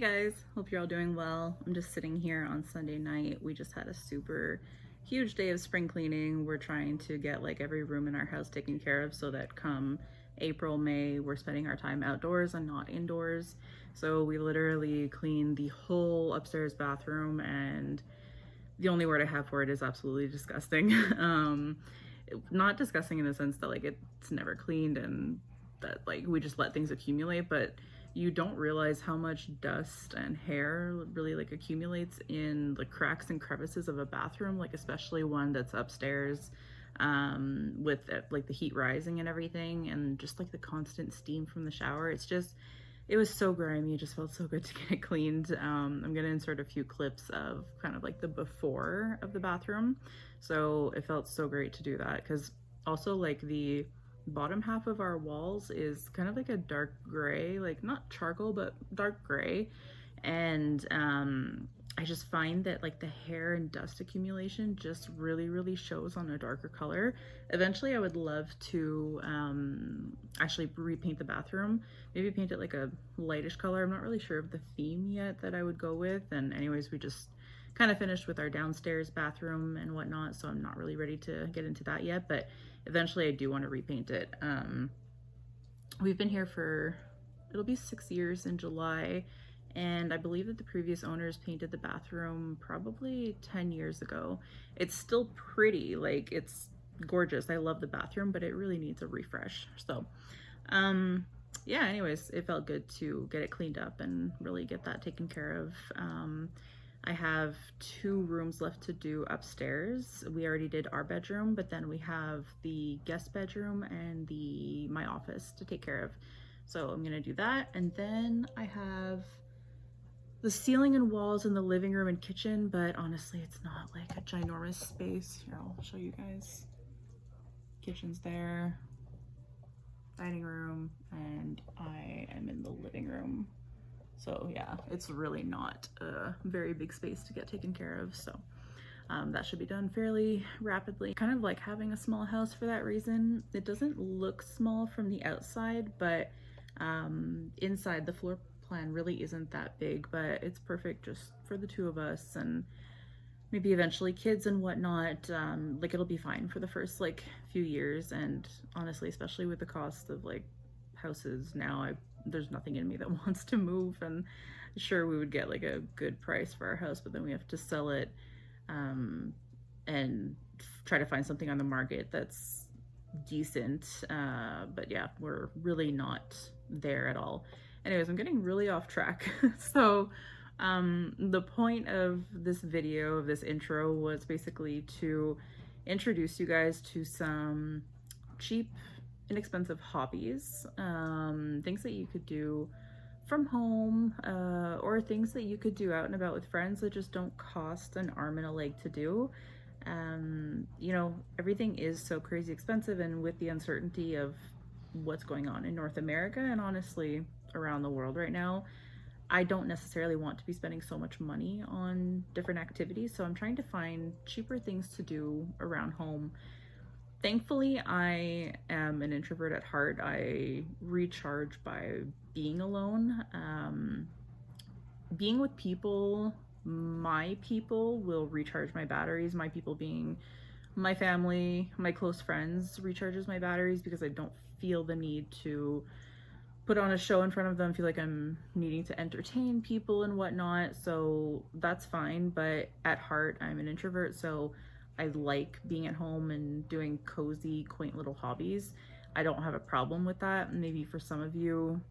Guys, hope you're all doing well. I'm just sitting here on Sunday night. We just had a super huge day of spring cleaning. We're trying to get like every room in our house taken care of so that come April, May, we're spending our time outdoors and not indoors. So we literally cleaned the whole upstairs bathroom, and the only word I have for it is absolutely disgusting. Not disgusting in the sense that like it's never cleaned and that like we just let things accumulate, but you don't realize how much dust and hair really like accumulates in the cracks and crevices of a bathroom, like especially one that's upstairs, with like the heat rising and everything, and just like the constant steam from the shower. It was so grimy. It just felt so good to get it cleaned. I'm gonna insert a few clips of kind of like the before of the bathroom. So it felt so great to do that, because also like the bottom half of our walls is kind of like a dark gray, like not charcoal, but dark gray. And I just find that like the hair and dust accumulation just really shows on a darker color. Eventually I would love to actually repaint the bathroom, maybe paint it like a lightish color. I'm not really sure of the theme yet that I would go with. And anyways, we just kind of finished with our downstairs bathroom and whatnot, so I'm not really ready to get into that yet, but eventually I do want to repaint it. We've been here for, it'll be 6 years in July, and I believe that the previous owners painted the bathroom probably 10 years ago. It's still pretty, like it's gorgeous. I love the bathroom, but it really needs a refresh. So yeah, anyways, it felt good to get it cleaned up and really get that taken care of. I have 2 rooms left to do upstairs. We already did our bedroom, but then we have the guest bedroom and my office to take care of. So I'm gonna do that, and then I have the ceiling and walls in the living room and kitchen, but honestly it's not like a ginormous space. Here, I'll show you guys. Kitchen's there, dining room, and I am in the living room. So yeah, it's really not a very big space to get taken care of. So that should be done fairly rapidly. Kind of like having a small house for that reason. It doesn't look small from the outside, but inside the floor plan really isn't that big, but it's perfect just for the 2 of us, and maybe eventually kids and whatnot. Like it'll be fine for the first like few years. And honestly, especially with the cost of like houses now, there's nothing in me that wants to move. And sure, we would get like a good price for our house, but then we have to sell it and try to find something on the market that's decent. But yeah, we're really not there at all. Anyways, I'm getting really off track. So the point of this video, of this intro, was basically to introduce you guys to some cheap, inexpensive hobbies, things that you could do from home, or things that you could do out and about with friends that just don't cost an arm and a leg to do. You know, everything is so crazy expensive, and with the uncertainty of what's going on in North America and honestly around the world right now, I don't necessarily want to be spending so much money on different activities. So I'm trying to find cheaper things to do around home. Thankfully, I am an introvert at heart. I recharge by being alone. Being with people, my people, will recharge my batteries. My people being my family, my close friends, recharges my batteries, because I don't feel the need to put on a show in front of them, feel like I'm needing to entertain people and whatnot. So that's fine, but at heart I'm an introvert, so I like being at home and doing cozy, quaint little hobbies. I don't have a problem with that. Maybe for some of you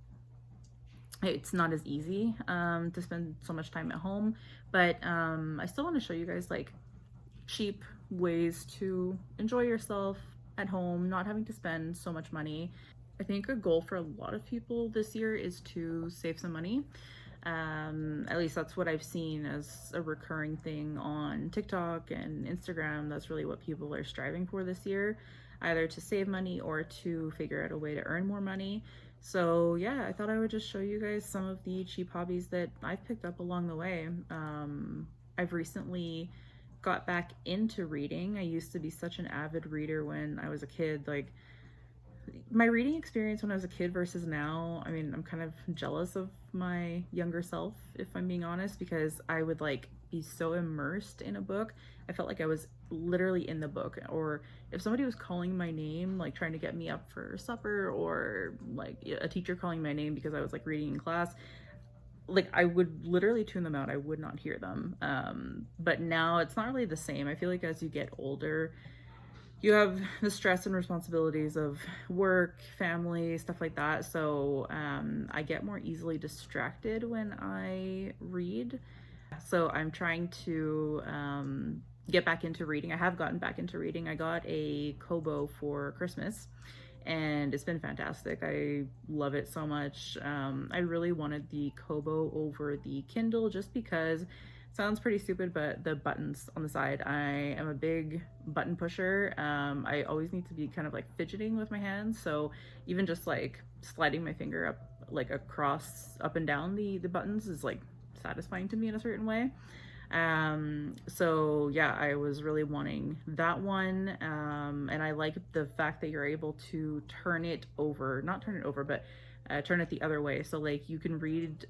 it's not as easy to spend so much time at home, but I still want to show you guys like cheap ways to enjoy yourself at home, not having to spend so much money. I think a goal for a lot of people this year is to save some money. At least that's what I've seen as a recurring thing on TikTok and Instagram. That's really what people are striving for this year, either to save money or to figure out a way to earn more money. So yeah, I thought I would just show you guys some of the cheap hobbies that I've picked up along the way. I've recently got back into reading. I used to be such an avid reader when I was a kid. Like my reading experience when I was a kid versus now, I mean, I'm kind of jealous of my younger self, if I'm being honest, because I would like be so immersed in a book. I felt like I was literally in the book. Or if somebody was calling my name, like trying to get me up for supper, or like a teacher calling my name because I was like reading in class, like I would literally tune them out. I would not hear them. But now it's not really the same. I feel like as you get older, you have the stress and responsibilities of work, family, stuff like that. So I get more easily distracted when I read. So I'm trying to get back into reading. I have gotten back into reading. I got a Kobo for Christmas and it's been fantastic. I love it so much. I really wanted the Kobo over the Kindle just because, sounds pretty stupid, but the buttons on the side, I am a big button pusher. I always need to be kind of like fidgeting with my hands. So even just like sliding my finger up, like across, up and down the buttons is like satisfying to me in a certain way. So yeah, I was really wanting that one. And I like the fact that you're able to turn it over, not turn it over, but turn it the other way. So like you can read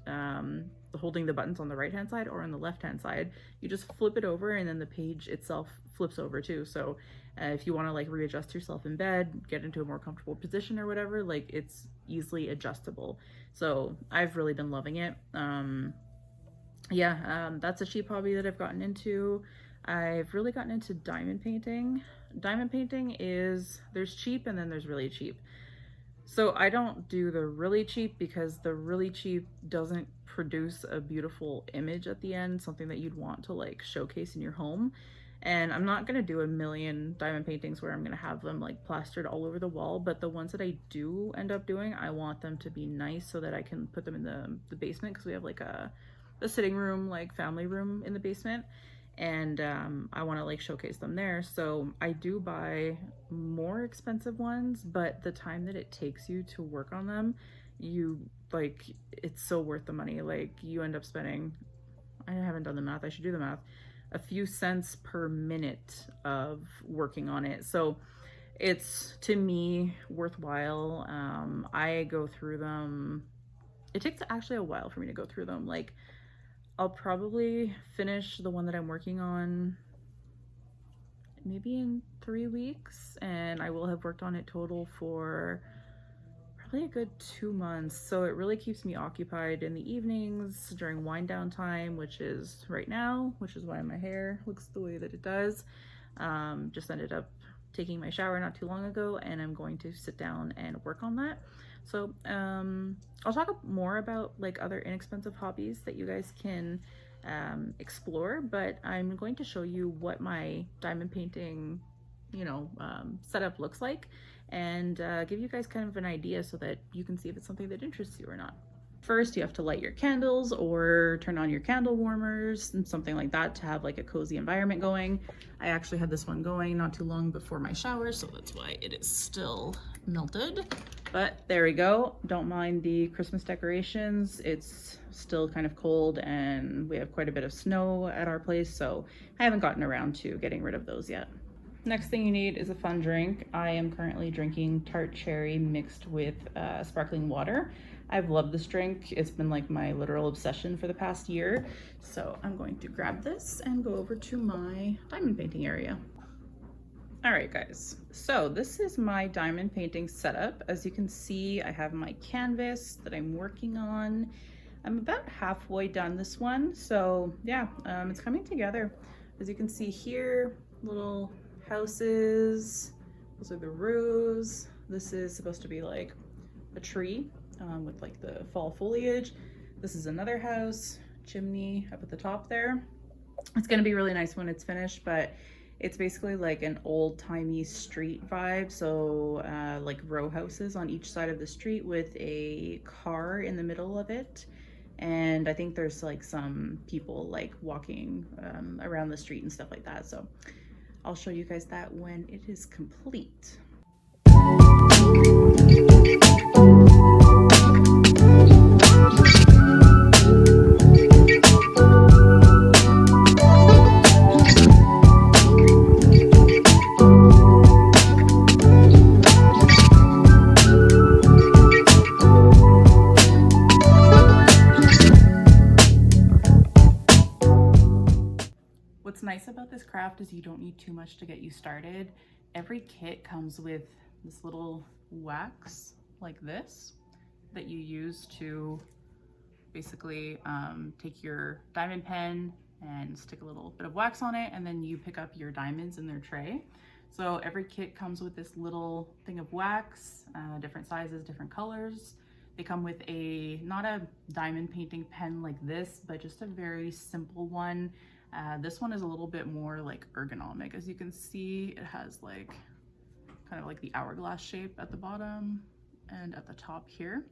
holding the buttons on the right hand side or on the left hand side. You just flip it over and then the page itself flips over too. So if you want to like readjust yourself in bed, get into a more comfortable position or whatever, like it's easily adjustable. So I've really been loving it. That's a cheap hobby that I've gotten into. I've really gotten into diamond painting. Diamond painting is, there's cheap and then there's really cheap. So I don't do the really cheap because the really cheap doesn't produce a beautiful image at the end, something that you'd want to like showcase in your home. And I'm not going to do a million diamond paintings where I'm going to have them like plastered all over the wall, but the ones that I do end up doing, I want them to be nice so that I can put them in the basement, because we have like a sitting room, like family room in the basement, and I want to like showcase them there. So I do buy more expensive ones, but the time that it takes you to work on them, you like, it's so worth the money. Like you end up spending, I haven't done the math, I should do the math, a few cents per minute of working on it. So it's, to me, worthwhile. I go through them, it takes actually a while for me to go through them. Like I'll probably finish the one that I'm working on maybe in 3 weeks, and I will have worked on it total for probably a good 2 months. So it really keeps me occupied in the evenings during wind down time, which is right now, which is why my hair looks the way that it does. Just ended up taking my shower not too long ago, and I'm going to sit down and work on that. So I'll talk more about like other inexpensive hobbies that you guys can explore, but I'm going to show you what my diamond painting, setup looks like, and give you guys kind of an idea so that you can see if it's something that interests you or not. First, you have to light your candles or turn on your candle warmers and something like that to have like a cozy environment going. I actually had this one going not too long before my shower, so that's why it is still melted. But there we go. Don't mind the Christmas decorations. It's still kind of cold and we have quite a bit of snow at our place, so I haven't gotten around to getting rid of those yet. Next thing you need is a fun drink. I am currently drinking tart cherry mixed with sparkling water. I've loved this drink. It's been like my literal obsession for the past year. So I'm going to grab this and go over to my diamond painting area. All right, guys. So this is my diamond painting setup. As you can see, I have my canvas that I'm working on. I'm about halfway done this one. So yeah, it's coming together. As you can see here, little houses. Those are the rows. This is supposed to be like a tree with like the fall foliage. This is another house, chimney up at the top there. It's gonna be really nice when it's finished, but it's basically like an old-timey street vibe. So like row houses on each side of the street with a car in the middle of it. And I think there's like some people like walking around the street and stuff like that. So I'll show you guys that when it is complete. What's nice about this craft is you don't need too much to get you started. Every kit comes with this little wax like this that you use to basically take your diamond pen and stick a little bit of wax on it, and then you pick up your diamonds in their tray. So every kit comes with this little thing of wax, different sizes, different colors. They come with not a diamond painting pen like this, but just a very simple one. This one is a little bit more like ergonomic. As you can see, it has like kind of like the hourglass shape at the bottom and at the top here.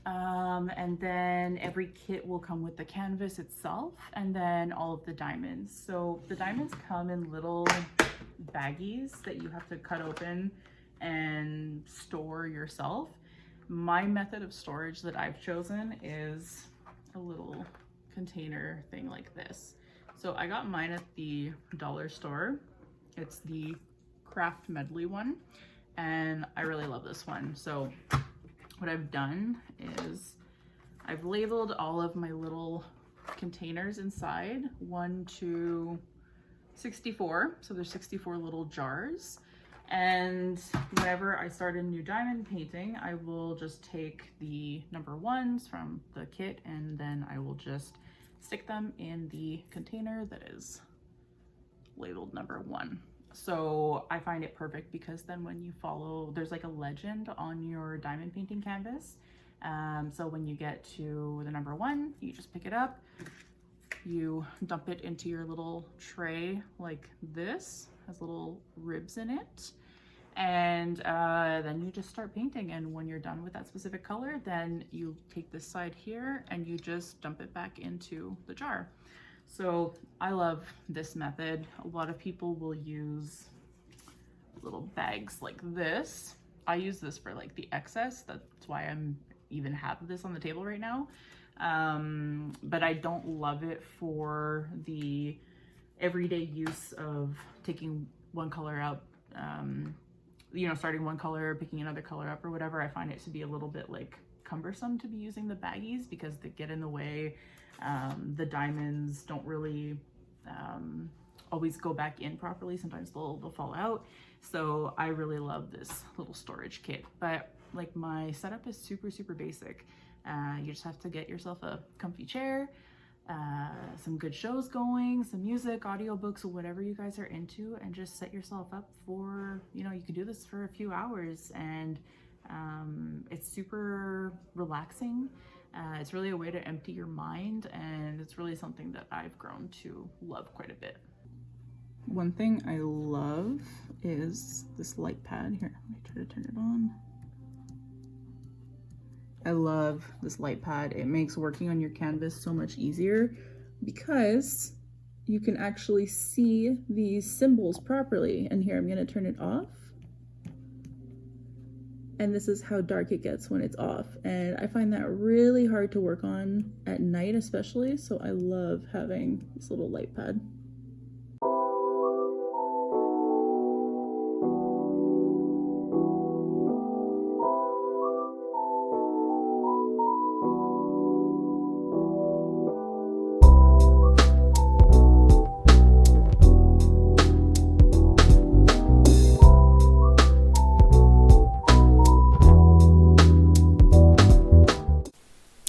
And then every kit will come with the canvas itself and then all of the diamonds. So the diamonds come in little baggies that you have to cut open and store yourself. My method of storage that I've chosen is a little container thing like this. So I got mine at the dollar store. It's the Craft Medley one, and I really love this one. So what I've done is I've labeled all of my little containers inside 1 to 64. So there's 64 little jars. And whenever I start a new diamond painting, I will just take the number ones from the kit and then I will just stick them in the container that is labeled number 1. So I find it perfect because then when you follow, there's like a legend on your diamond painting canvas. So when you get to the number 1, you just pick it up, you dump it into your little tray like this, has little ribs in it, and then you just start painting. And when you're done with that specific color, then you take this side here and you just dump it back into the jar. So I love this method. A lot of people will use little bags like this. I use this for like the excess. That's why I'm even have this on the table right now. But I don't love it for the everyday use of taking one color out, you know, starting one color, picking another color up or whatever. I find it to be a little bit like cumbersome to be using the baggies because they get in the way. The diamonds don't really always go back in properly. Sometimes they'll fall out. So I really love this little storage kit. But like my setup is super, super basic. You just have to get yourself a comfy chair, some good shows going, some music, audiobooks, whatever you guys are into, and just set yourself up for, you know, you can do this for a few hours, and it's super relaxing. It's really a way to empty your mind, and it's really something that I've grown to love quite a bit. One thing I love is this light pad. Here, let me try to turn it on. I love this light pad. It makes working on your canvas so much easier because you can actually see these symbols properly. And here, I'm gonna turn it off. And this is how dark it gets when it's off. And I find that really hard to work on at night especially, so I love having this little light pad.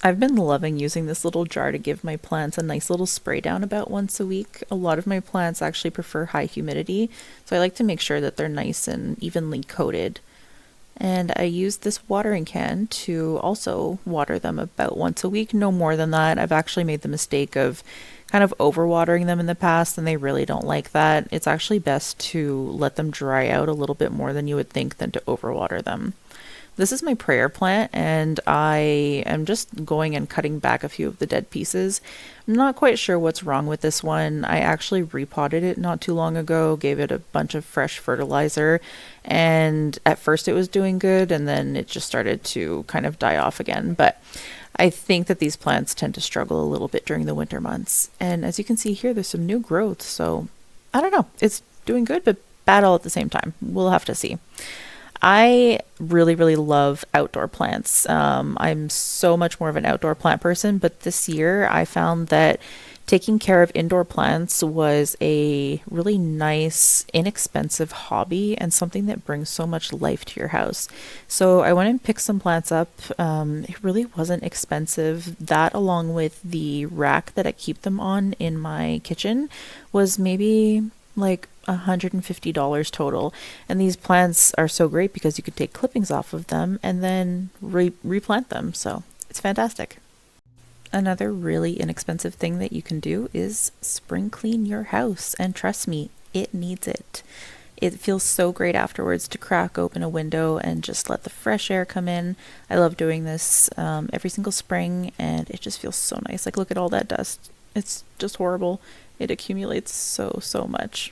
I've been loving using this little jar to give my plants a nice little spray down about once a week. A lot of my plants actually prefer high humidity, so I like to make sure that they're nice and evenly coated. And I use this watering can to also water them about once a week, no more than that. I've actually made the mistake of kind of overwatering them in the past, and they really don't like that. It's actually best to let them dry out a little bit more than you would think than to overwater them. This is my prayer plant, and I am just going and cutting back a few of the dead pieces. I'm not quite sure what's wrong with this one. I actually repotted it not too long ago, gave it a bunch of fresh fertilizer, and at first it was doing good, and then it just started to kind of die off again. But I think that these plants tend to struggle a little bit during the winter months. And as you can see here, there's some new growth, so I don't know. It's doing good, but bad all at the same time. We'll have to see. I really, really love outdoor plants. I'm so much more of an outdoor plant person, but this year I found that Taking care of indoor plants was a really nice, inexpensive hobby and something that brings so much life to your house. So I went and picked some plants up. It really wasn't expensive. That, along with the rack that I keep them on in my kitchen, was maybe like $150 total. And these plants are so great because you can take clippings off of them and then replant them. So it's fantastic. Another really inexpensive thing that you can do is spring clean your house. And trust me, it needs it. It feels so great afterwards to crack open a window and just let the fresh air come in. I love doing this every single spring, and it just feels so nice. Like, look at all that dust. It's just horrible. It accumulates so, so much.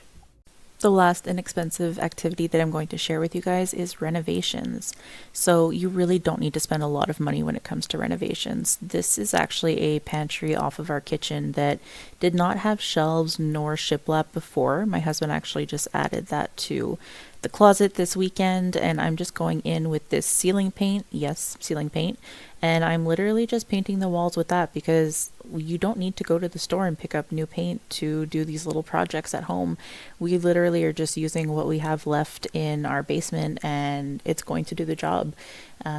The last inexpensive activity that I'm going to share with you guys is renovations. So, you really don't need to spend a lot of money when it comes to renovations. This is actually a pantry off of our kitchen that did not have shelves nor shiplap before. My husband actually just added that to the closet this weekend, and I'm just going in with this ceiling paint. Yes, ceiling paint. And I'm literally just painting the walls with that because you don't need to go to the store and pick up new paint to do these little projects at home. We literally are just using what we have left in our basement, and it's going to do the job.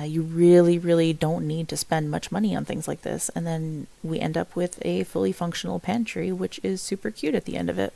You really, really don't need to spend much money on things like this. And then we end up with a fully functional pantry, which is super cute at the end of it.